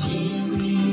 Chini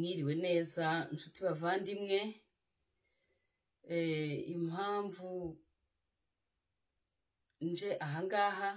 mwiriwe neza inshuti bavandimwe. Impamvu nje ahangaha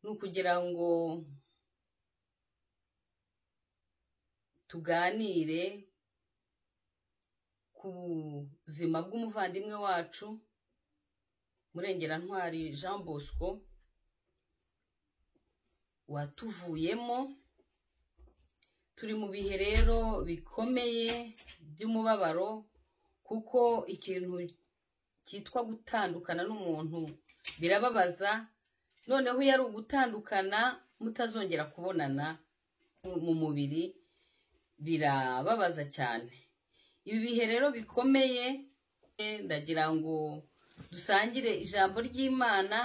nukugira ngo tuganire ku buzima bw'umuvandimwe wacu Murengera-ntwari Jean Bosco watuvuyemo. Turi mu bihe rero bikomeye by'umubabaro, kuko ikintu cyitwa gutandukana n'umuntu birababaza. Noneho yari ugutandukana mutazongera kubonana mu mubiri, birababaza cyane. Ibi bihe rero bikomeye, ndagira ngo dusangire ijambo ry'Imana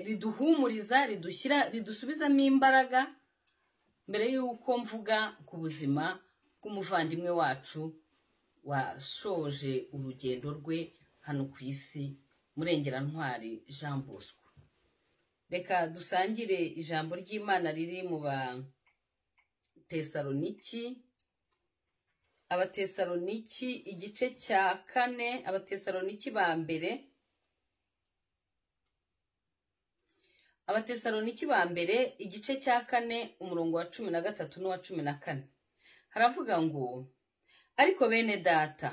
riduhumuriza, ridusubizamo imbaraga, mbere yuko mvuga ku buzima bw'umuvandimwe wacu washoje urugendo rwe hano ku isi, Murengera-ntwari Jean Bosco. Reka dusangire ijambo ry'Imana riri mu Abatesaloniki igice cya 4, Abatesaloniki ba mbere, Abatesaloniki ba mbere igice cya 4 umurongo wa 13 n'uwa 14. Haravuga ngo, ariko bene data,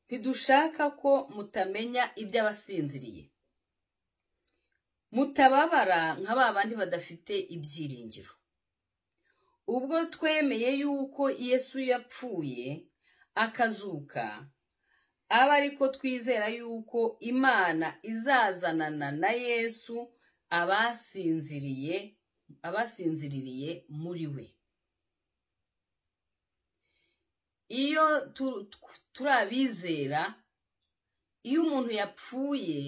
ntidushaka ko mutamenya iby'abasinziriye, mutababara nka babandi badafite ibyiringiro. Ubwo twemeye yuko Yesu yapfuye akazuka, aba ariko twizera yuko Imana izazanana na Yesu abasinziririye muri we. Iyo turabizera, iyo umuntu yapfuye,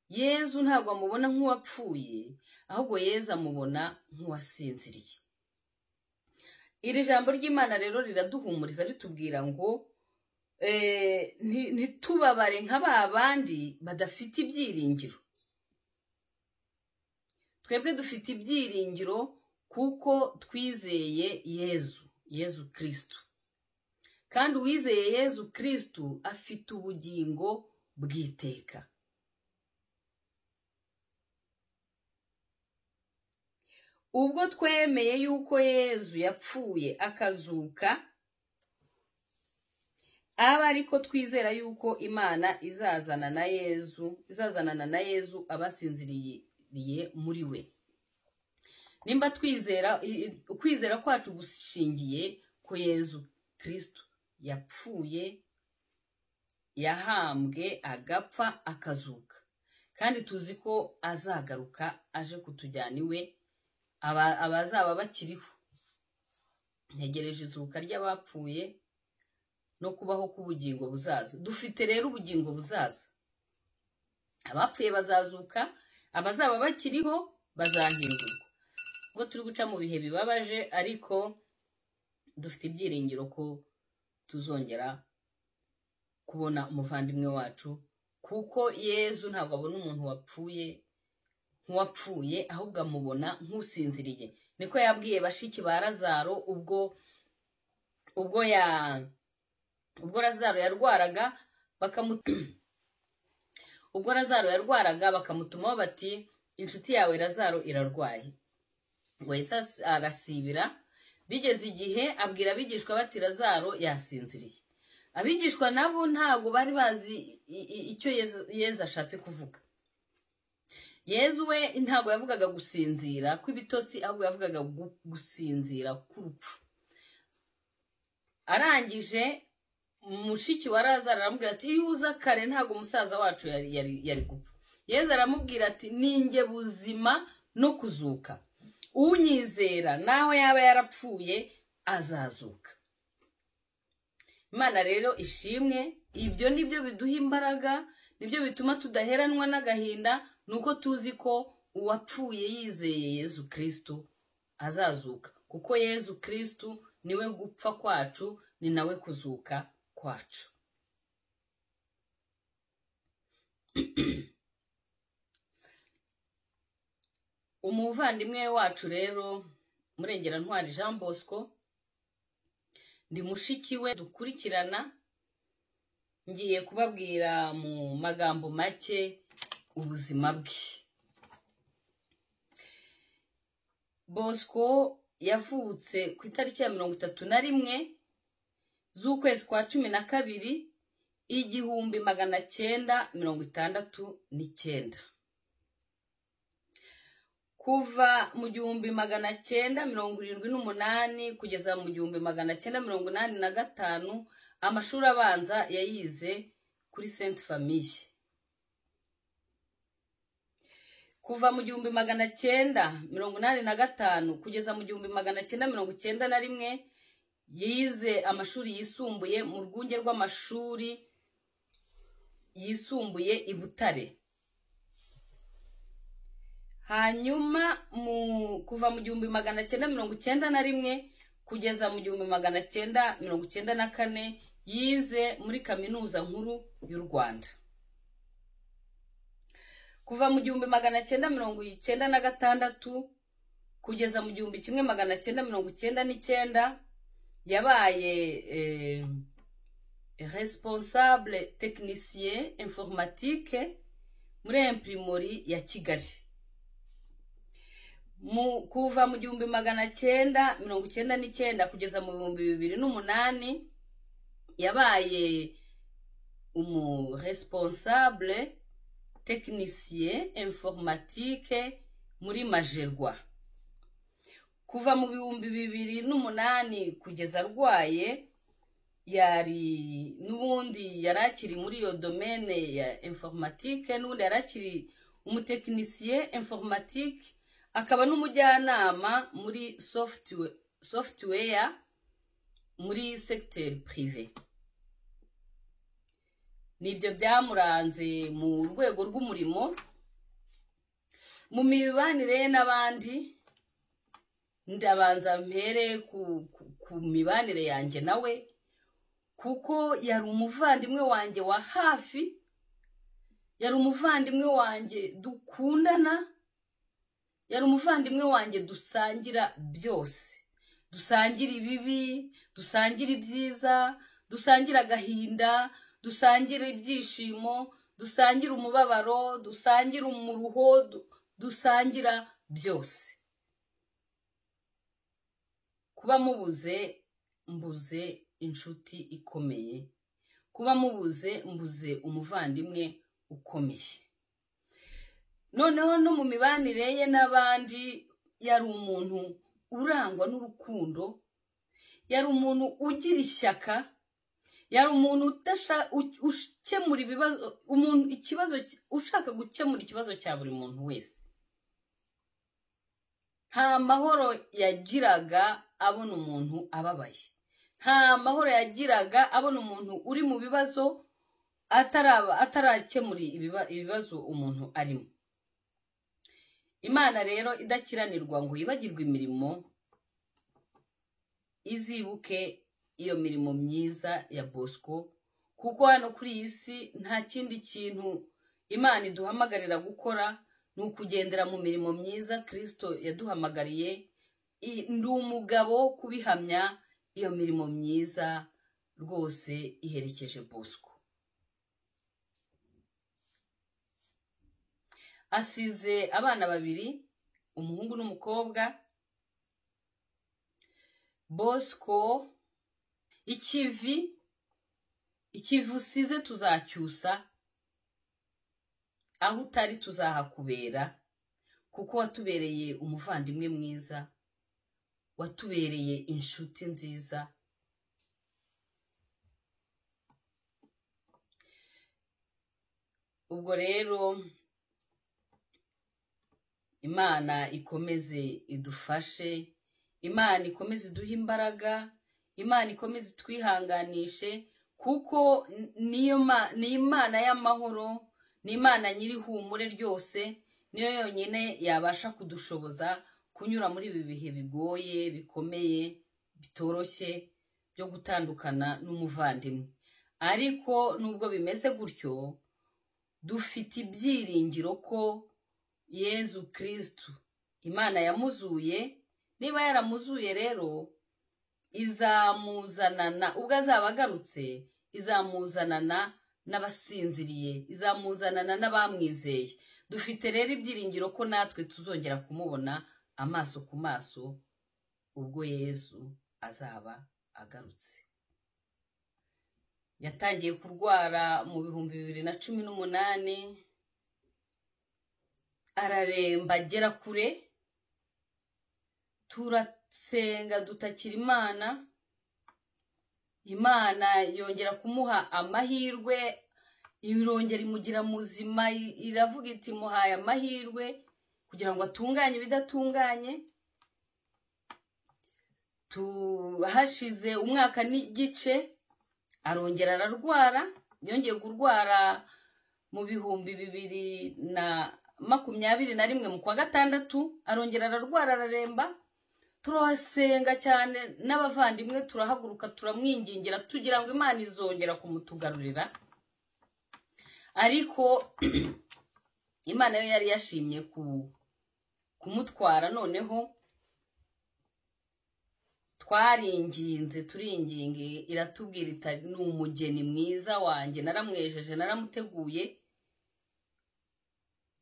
Yesu ntabwo amubona nk'uwapfuye, ahubwo Yesu amubona nk'uwasinziriye. Iri jambo ry'Imana rero riraduhumuriza, ritubwira ngo ntitubabare nka babandi badafite ibyiringiro. Twebwe dufite ibyiringiro kuko twizeye Yesu Kristo. Kandi uwizeye Yesu Kristo afite ubugingo bw'iteka. Ubwo twemeye yuko Yesu yapfuye akazuka, aba ariko twizera yuko Imana izazanana na Yesu abasinziriye muri we. Nimba kwizera kwacu gushingiye ko Yesu Kristo yapfuye, yahambwe, agapfa, akazuka, kandi tuzi ko azagaruka aje kutujyana iwe. Abazaba bakiriho, ntegereje izuka ry'abapfuye no kubaho k'ubugingo buzaza. Dufite rero ubugingo buzaza. Abapfuye bazazuka, abazaba bakiriho bazahindurwa. Ubwo turi guca mu bihe bibabaje, ariko dufite ibyiringiro ko tuzongera kubona umuvandimwe wacu, kuko Yesu ntabwo abona umuntu nk'uwapfuye, ahubwo amubona nk'usinziriye. Niko yabwiye bashiki ba Lazaro ubwo Lazaro yarwaraga, bakamutumaho bati, inshuti yawe Lazaro irarwaye. Ngo Yesu arasibira. Bigeze igihe abwira abigishwa bati, Lazaro yasinziriye. Abigishwa nabo ntabwo bari bazi icyo Yesu ashatse kuvuga. Yesu we ntabwo yavugaga gusinzira kw'ibitotsi, ahubwo yavugaga gusinzira k'urupfu. Arangije mushiki wa Lazaro aramubwira ati, iyo uza kare ntabwo umusaza wacu yari gupfa. Yesu aramubwira ati, ninjye buzima no kuzuka. Unyizera naho yaba yarapfuye azazuka. Imana rero ishimwe. Ibyo nibyo biduha imbaraga, nibyo bituma tudaheranwa n'agahinda, nuko tuzi ko uwapfuye yizeye Yesu Kristo azazuka, kuko Yesu Kristo niwe gupfa kwacu, ni nawe kuzuka kwacu. umuvandimwe wacu rero Murengerantwari Jean Bosco, ndi mushiki we dukurikirana. Ngiye kubabwira mu magambo make ubuzima bwe. Bosco yavutse ku itariki ya 31 z'ukwezi kwa 12 1969. Kuva mu 1978 kugeza mu 1985 amashuri abanza yayize kuri Sainte Famille. Kuva mu 1985 kugeza mu 1991 yize amashuri yisumbuye mu rwunge rw'amashuri yisumbuye i Butare. Hanyuma kuva mu 1991 kugeza mu 1994 yize muri Kaminuza Nkuru y'u Rwanda. Kuva mu 1996 kugeza mu 1999 yabaye responsable technicien informatique muri imprimerie ya Kigali. Kuva mu 1999 kugeza mu 2008 yabaye responsable technicien informatique muri Majerwa. Kuva mu 2008 kugeza arwaye n'ubundi yarakiri muri iyo domaine ya informatique, n'ubundi yarakiri umutekinicien informatique, akaba n'umujyanama muri software muri secteur privé. Nibyo byamuranze mu rwego rw'umurimo. Mu mibanire n'abandi, ndabanza mpere ku mibanire yanjye nawe, kuko yari umuvandimwe wanjye wa hafi, yari umuvandimwe wanjye dukundana, yari umuvandimwe wanjye dusangira byose, dusangira ibibi, dusangira ibyiza, dusangira agahinda, dusangira ibyishimo, dusangira umubabaro, dusangira umuruho, dusangira byose. Kuba mubuze mbuze inshuti ikomeye, kuba mubuze mbuze umuvandimwe ukomeye. Noneho no mu mibanire ye n'abandi yari umuntu urangwa n'urukundo, yari umuntu ugira ishyaka, yari umuntu ukemura ibibazo, ushaka gukemura ikibazo cya buri muntu wese. Nta mahoro yagiraga abona umuntu ababaye, nta mahoro yagiraga abona umuntu uri mu bibazo atarakemura ibibazo umuntu arimo. Imana rero idakiranirwa ngo yibagirwe imirimo, izibuke iyo mirimo myiza ya Bosco, kuko hano kuri iyi si nta kindi kintu Imana iduhamagarira gukora ni ukugendera mu mirimo myiza Kristo yaduhamagariye. Ndi umugabo wo kubihamya iyo mirimo myiza rwose iherekeje Bosco. Asize abana babiri, umuhungu n'umukobwa. Bosco, ikivi usize tuzacyusa, aho utari tuzahakubera, kuko watubereye umuvandimwe mwiza, watubereye inshuti nziza. Ubwo rero Imana ikomeze idufashe, Imana ikomeze iduhe imbaraga, Imana ikomeze twihanganishe, kuko ni Imana y'amahoro, ni Imana nyirihumure ryose, niyo yonyine yabasha kudushoboza kunyura muri ibi bihe bigoye, bikomeye, bitoroshye byo gutandukana n'umuvandimwe. Ariko nubwo bimeze gutyo, dufite ibyiringiro ko Yezu Kristo Imana yamuzuye, niba yaramuzuye rero izamuzanana ubwo azaba agarutse, izamuzanana n'abasinziriye, izamuzanana n'abamwizeye. Dufite rero ibyiringiro ko natwe tuzongera kumubona amaso ku maso ubwo Yesu azaba agarutse. Yatangiye kurwara mu 2018, araremba agera kure, turasenga dutakira Imana, Imana yongera kumuha amahirwe, irongera imugira muzima, iravuga iti muhaye amahirwe kugira ngo atunganye ibidatunganye. Hashize umwaka n'igice arongera ararwara, yongeye kurwara mu 2021 mu kwa gatandatu, arongera ararwara araremba. Turasenga cyane n'abavandimwe, turahaguruka turamwingingira tugira ngo Imana izongera kumutugarurira, ariko Imana yo yari yashimye kumutwara. Noneho twaringinze turinginge, iratubwira iti ni umugeni mwiza wanjye, naramwejeje naramuteguye.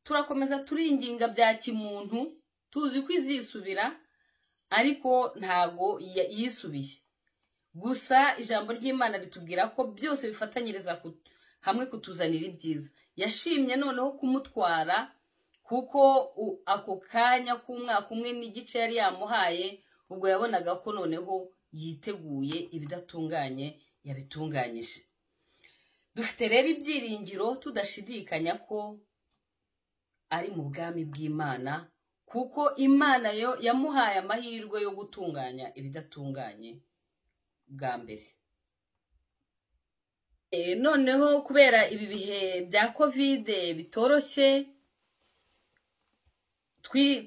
Turakomeza turinginga bya kimuntu, tuzi ko izisubira, ariko ntago yisubiye. Gusa ijambo ry'Imana ritubwira ko byose bifatanyiriza hamwe kutuzanira ibyiza. Yashimye noneho kumutwara, kuko ako kanya k'umwaka umwe n'igice yari yamuhaye, ubwo yabonaga ko noneho yiteguye ibidatunganye yabitunganyije. Dufite rero ibyiringiro tudashidikanya ko ari mu bwami bw'Imana, kuko Imana yo yamuhaye amahirwe yo gutunganya ibidatunganye bwa mbere. Noneho kubera ibi bihe bya COVID bitoroshye,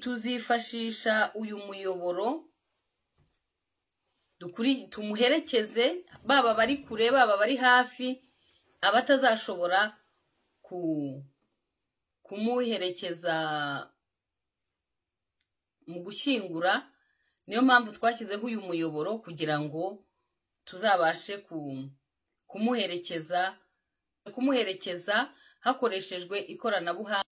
tuzifashisha uyu muyoboro tumuherekeze, baba bari kure baba bari hafi, abatazashobora kumuherekeza mu gushyingura. Niyo mpamvu twashyizeho uyu muyoboro kugira ngo tuzabashe kumuherekeza hakoreshejwe ikoranabuhanga.